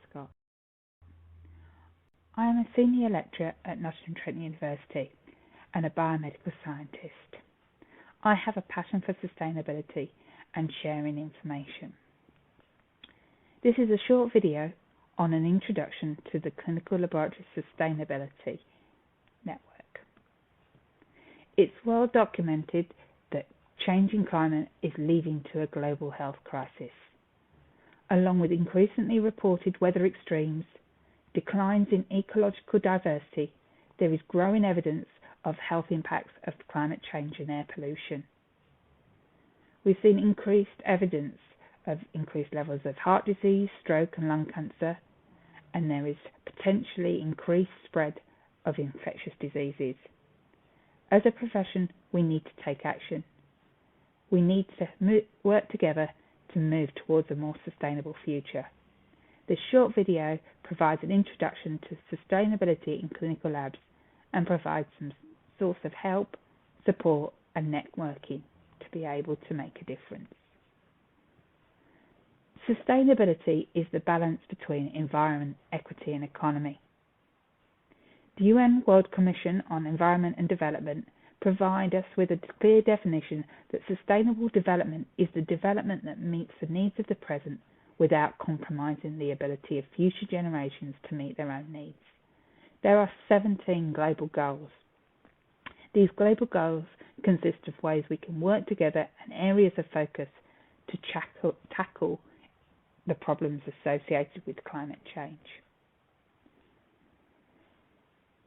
Scott. I am a senior lecturer at Nottingham University and a biomedical scientist. I have a passion for sustainability and sharing information. This is a short video on an introduction to the Clinical Laboratory Sustainability Network. It's well documented that changing climate is leading to a global health crisis. Along with increasingly reported weather extremes, declines in ecological diversity, there is growing evidence of health impacts of climate change and air pollution. We've seen increased evidence of increased levels of heart disease, stroke and lung cancer, and there is potentially increased spread of infectious diseases. As a profession, we need to take action. We need to work together to move towards a more sustainable future. This short video provides an introduction to sustainability in clinical labs and provides some source of help, support and networking to be able to make a difference. Sustainability is the balance between environment, equity and economy. The UN World Commission on Environment and Development provide us with a clear definition that sustainable development is the development that meets the needs of the present without compromising the ability of future generations to meet their own needs. There are 17 global goals. These global goals consist of ways we can work together and areas of focus to tackle the problems associated with climate change.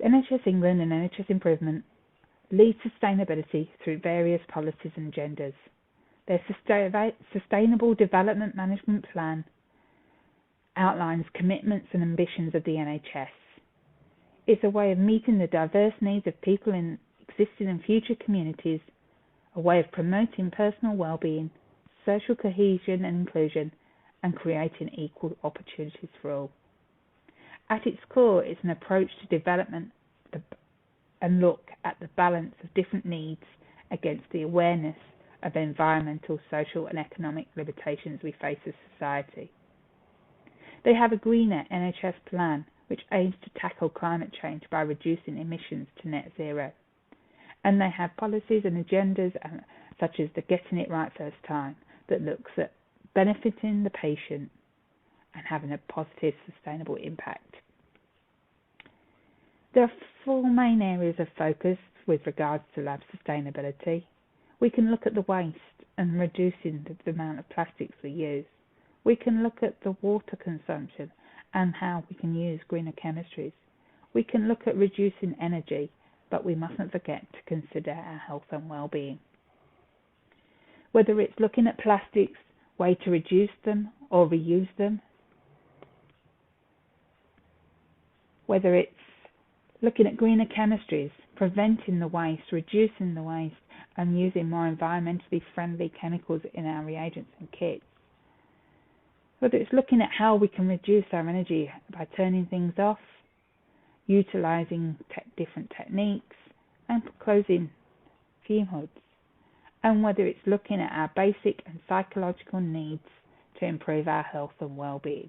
NHS England and NHS Improvement lead sustainability through various policies and agendas. Their Sustainable Development Management Plan outlines commitments and ambitions of the NHS. It's a way of meeting the diverse needs of people in existing and future communities, a way of promoting personal well-being, social cohesion and inclusion, and creating equal opportunities for all. At its core, it's an approach to development and look at the balance of different needs against the awareness of environmental, social and economic limitations we face as society. They have a greener NHS plan which aims to tackle climate change by reducing emissions to net zero. And they have policies and agendas such as the Getting It Right First Time that looks at benefiting the patient and having a positive, sustainable impact. There are 4 main areas of focus with regards to lab sustainability. We can look at the waste and reducing the amount of plastics we use. We can look at the water consumption and how we can use greener chemistries. We can look at reducing energy, but we mustn't forget to consider our health and well-being. Whether it's looking at plastics, way to reduce them or reuse them, whether it's looking at greener chemistries, preventing the waste, reducing the waste, and using more environmentally friendly chemicals in our reagents and kits. Whether it's looking at how we can reduce our energy by turning things off, utilising different techniques, and closing fume hoods. And whether it's looking at our basic and psychological needs to improve our health and well-being.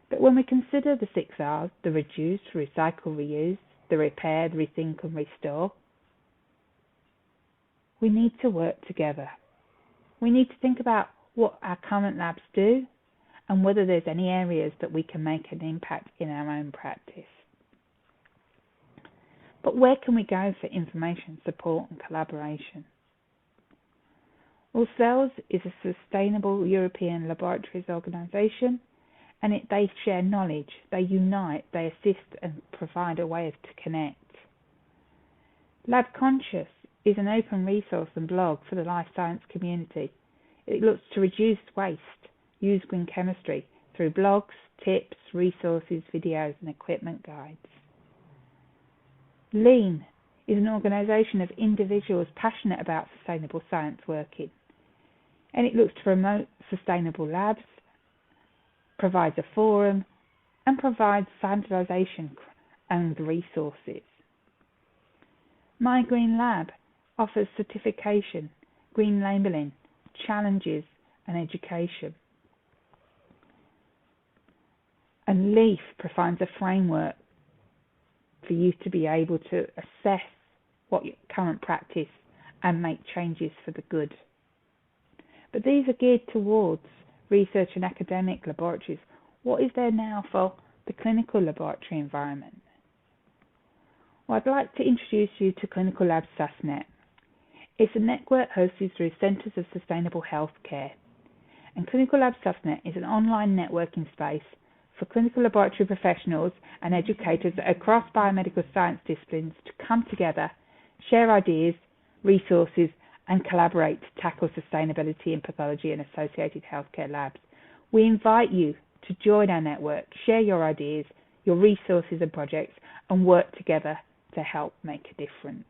But when we consider the 6 R's, the reduce, recycle, reuse, the repair, the rethink and restore, we need to work together. We need to think about what our current labs do and whether there's any areas that we can make an impact in our own practice. But where can we go for information, support and collaboration? Well, CELS is a Sustainable European Laboratories organisation, and they share knowledge, they unite, they assist and provide a way to connect. Lab Conscious is an open resource and blog for the life science community. It looks to reduce waste, use green chemistry through blogs, tips, resources, videos and equipment guides. Lean is an organisation of individuals passionate about sustainable science working, and it looks to promote sustainable labs, provides a forum and provides standardisation and resources. My Green Lab offers certification, green labelling, challenges and education. And LEAF provides a framework for you to be able to assess what your current practice and make changes for the good. But these are geared towards research and academic laboratories. What is there now for the clinical laboratory environment? Well, I'd like to introduce you to Clinical Lab susnet. It's a network hosted through Centres of Sustainable Healthcare. And Clinical Lab susnet is an online networking space for clinical laboratory professionals and educators across biomedical science disciplines to come together, share ideas, resources, and collaborate to tackle sustainability in pathology and associated healthcare labs. We invite you to join our network, share your ideas, your resources and projects, and work together to help make a difference.